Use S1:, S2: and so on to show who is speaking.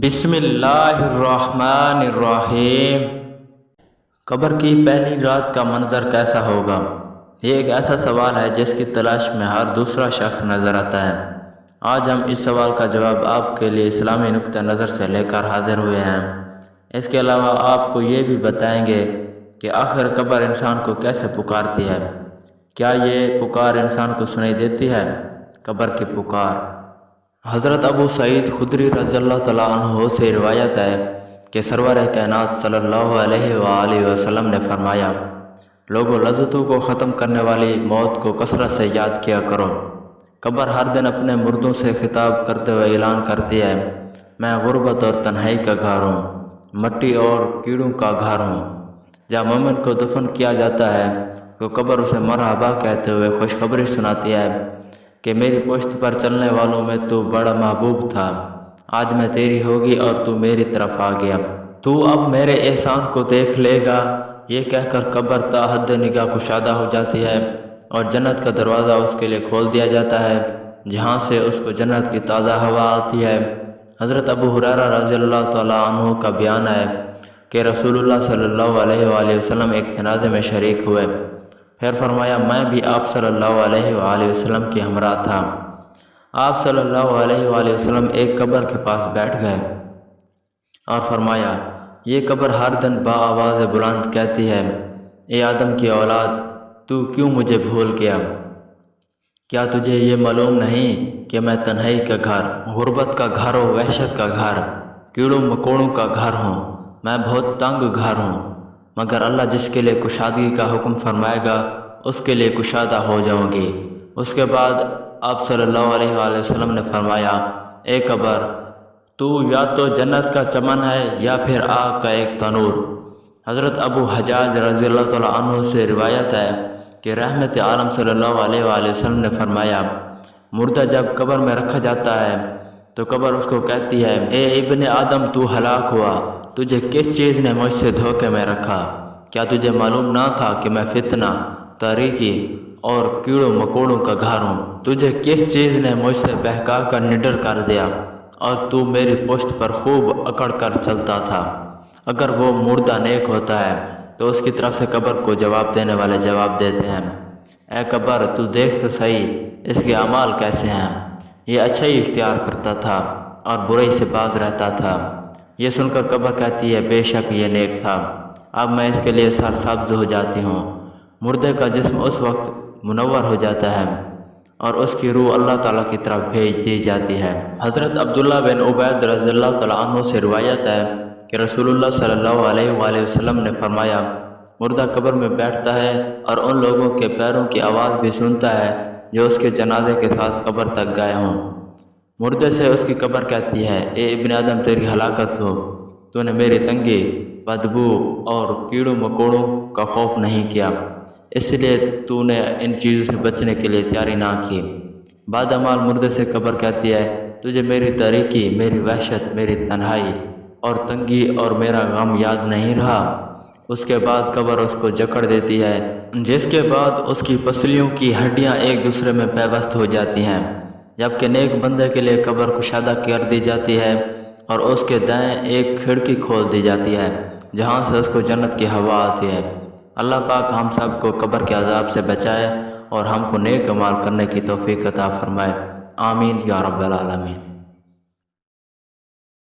S1: بسم اللہ الرحمن الرحیم۔ قبر کی پہلی رات کا منظر کیسا ہوگا؟ یہ ایک ایسا سوال ہے جس کی تلاش میں ہر دوسرا شخص نظر آتا ہے۔ آج ہم اس سوال کا جواب آپ کے لیے اسلامی نقطہ نظر سے لے کر حاضر ہوئے ہیں۔ اس کے علاوہ آپ کو یہ بھی بتائیں گے کہ آخر قبر انسان کو کیسے پکارتی ہے۔ کیا یہ پکار انسان کو سنائی دیتی ہے؟ قبر کی پکار۔ حضرت ابو سعید خدری رضی اللہ تعالیٰ عنہ سے روایت ہے کہ سرور کائنات صلی اللہ علیہ وآلہ وسلم نے فرمایا، لوگوں لذتوں کو ختم کرنے والی موت کو کثرت سے یاد کیا کرو۔ قبر ہر دن اپنے مردوں سے خطاب کرتے ہوئے اعلان کرتی ہے، میں غربت اور تنہائی کا گھر ہوں، مٹی اور کیڑوں کا گھر ہوں۔ جب مومن کو دفن کیا جاتا ہے تو قبر اسے مرحبا کہتے ہوئے خوشخبری سناتی ہے کہ میری پشت پر چلنے والوں میں تو بڑا محبوب تھا، آج میں تیری ہوگی اور تو میری طرف آ گیا، تو اب میرے احسان کو دیکھ لے گا۔ یہ کہہ کر قبر تا حد نگاہ کشادہ ہو جاتی ہے اور جنت کا دروازہ اس کے لیے کھول دیا جاتا ہے، جہاں سے اس کو جنت کی تازہ ہوا آتی ہے۔ حضرت ابو ہریرہ رضی اللہ تعالیٰ عنہ کا بیان ہے کہ رسول اللہ صلی اللہ علیہ وآلہ وسلم ایک جنازے میں شریک ہوئے، پھر فرمایا میں بھی آپ صلی اللہ علیہ وآلہ وسلم کے ہمراہ تھا۔ آپ صلی اللہ علیہ وآلہ وسلم ایک قبر کے پاس بیٹھ گئے اور فرمایا، یہ قبر ہر دن با آواز بلند کہتی ہے، اے آدم کی اولاد، تو کیوں مجھے بھول گیا؟ کیا تجھے یہ معلوم نہیں کہ میں تنہائی کا گھر، غربت کا گھر و وحشت کا گھر، کیڑوں مکوڑوں کا گھر ہوں، میں بہت تنگ گھر ہوں، مگر اللہ جس کے لیے کشادگی کا حکم فرمائے گا اس کے لیے کشادہ ہو جاؤں گی۔ اس کے بعد آپ صلی اللہ علیہ وآلہ وسلم نے فرمایا، اے قبر، تو یا تو جنت کا چمن ہے یا پھر آگ کا ایک تنور۔ حضرت ابو حجاج رضی اللہ تعالیٰ عنہ سے روایت ہے کہ رحمت عالم صلی اللہ علیہ وآلہ وسلم نے فرمایا، مردہ جب قبر میں رکھا جاتا ہے تو قبر اس کو کہتی ہے، اے ابن آدم، تو ہلاک ہوا، تجھے کس چیز نے مجھ سے دھوکے میں رکھا؟ کیا تجھے معلوم نہ تھا کہ میں فتنہ، تاریکی اور کیڑوں مکوڑوں کا گھر ہوں؟ تجھے کس چیز نے مجھ سے بہکا کر نڈر کر دیا اور تو میری پشت پر خوب اکڑ کر چلتا تھا؟ اگر وہ مردہ نیک ہوتا ہے تو اس کی طرف سے قبر کو جواب دینے والے جواب دیتے ہیں، اے قبر، تو دیکھ تو صحیح اس کے اعمال کیسے ہیں، یہ اچھائی اختیار کرتا تھا اور برائی سے باز رہتا تھا۔ یہ سن کر قبر کہتی ہے، بے شک یہ نیک تھا، اب میں اس کے لیے سرسبز ہو جاتی ہوں۔ مردے کا جسم اس وقت منور ہو جاتا ہے اور اس کی روح اللہ تعالیٰ کی طرف بھیج دی جاتی ہے۔ حضرت عبداللہ بن عبید رضی اللہ تعالیٰ عنہ سے روایت ہے کہ رسول اللہ صلی اللہ علیہ وآلہ وسلم نے فرمایا، مردہ قبر میں بیٹھتا ہے اور ان لوگوں کے پیروں کی آواز بھی سنتا ہے جو اس کے جنازے کے ساتھ قبر تک گئے ہوں۔ مردے سے اس کی قبر کہتی ہے، اے ابن آدم، تیری ہلاکت ہو، تو نے میری تنگی، بدبو اور کیڑوں مکوڑوں کا خوف نہیں کیا، اس لیے تو نے ان چیزوں سے بچنے کے لیے تیاری نہ کی۔ بعد اعمال مردے سے قبر کہتی ہے، تجھے میری تاریکی، میری وحشت، میری تنہائی اور تنگی اور میرا غم یاد نہیں رہا؟ اس کے بعد قبر اس کو جکڑ دیتی ہے، جس کے بعد اس کی پسلیوں کی ہڈیاں ایک دوسرے میں پیوست ہو جاتی ہیں، جبکہ نیک بندے کے لیے قبر کشادہ کر دی جاتی ہے اور اس کے دائیں ایک کھڑکی کھول دی جاتی ہے جہاں سے اس کو جنت کی ہوا آتی ہے۔ اللہ پاک ہم سب کو قبر کے عذاب سے بچائے اور ہم کو نیک اعمال کرنے کی توفیق عطا فرمائے، آمین یا رب العالمین۔